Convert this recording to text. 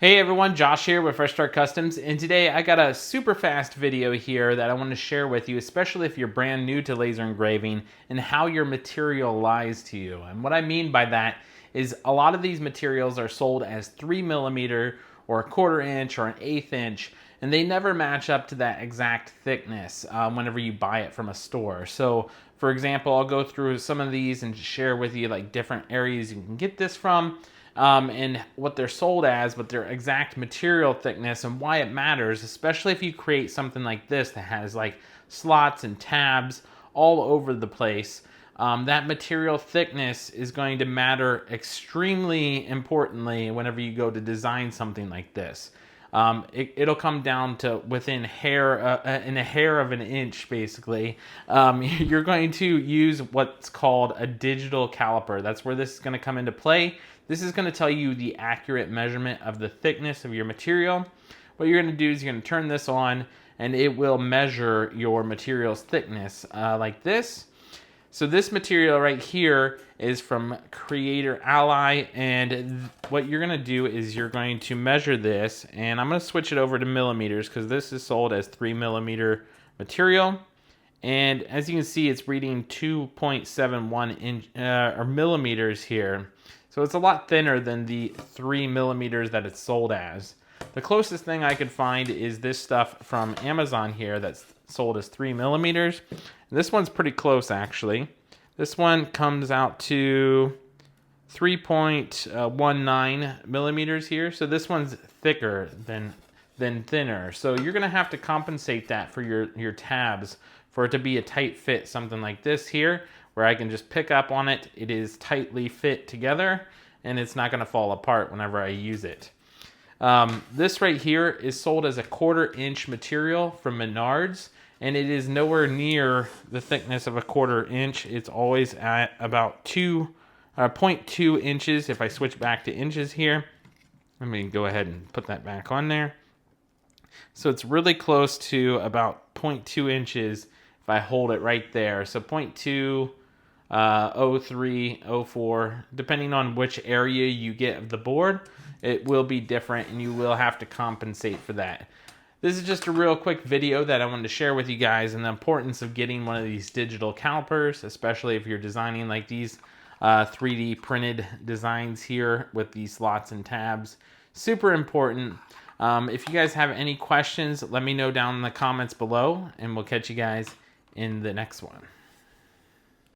Hey everyone, Josh here with Fresh Start Customs, and today I got a super fast video here that I want to share with you, especially if you're brand new to laser engraving and how your material lies to you. And what I mean by that is a lot of these materials are sold as 3mm or a 1/4 inch or an 1/8 inch, and they never match up to that exact thickness whenever you buy it from a store. So for example, I'll go through some of these and share with you like different areas you can get this from. And what they're sold as, but their exact material thickness and why it matters, especially if you create something like this that has like slots and tabs all over the place. That material thickness is going to matter extremely importantly whenever you go to design something like this. It'll come down to within in a hair of an inch, basically. You're going to use what's called a digital caliper. That's where this is going to come into play. This is going to tell you the accurate measurement of the thickness of your material. What you're going to do is you're going to turn this on, and it will measure your material's thickness like this. So this material right here is from Creator Ally, and what you're going to do is you're going to measure this, and I'm going to switch it over to millimeters because this is sold as 3mm material. And as you can see, it's reading 2.71 or millimeters here. So it's a lot thinner than the 3mm that it's sold as. The closest thing I could find is this stuff from Amazon here that's sold as 3mm. This one's pretty close, actually. This one comes out to 3.19 millimeters here. So this one's thicker than thinner. So you're going to have to compensate that for your tabs for it to be a tight fit, something like this here, where I can just pick up on it. It is tightly fit together, and it's not going to fall apart whenever I use it. This right here is sold as a 1/4 inch material from Menards, and it is nowhere near the thickness of a 1/4 inch. It's always at about 0.2 inches. If I switch back to inches here, let me go ahead and put that back on there. So it's really close to about 0.2 inches if I hold it right there. So 0.2, 0.3, 0.4, depending on which area you get of the board, it will be different, and you will have to compensate for that. This is just a real quick video that I wanted to share with you guys, and the importance of getting one of these digital calipers, especially if you're designing like these 3D printed designs here with these slots and tabs. Super important. If you guys have any questions, let me know down in the comments below, and we'll catch you guys in the next one.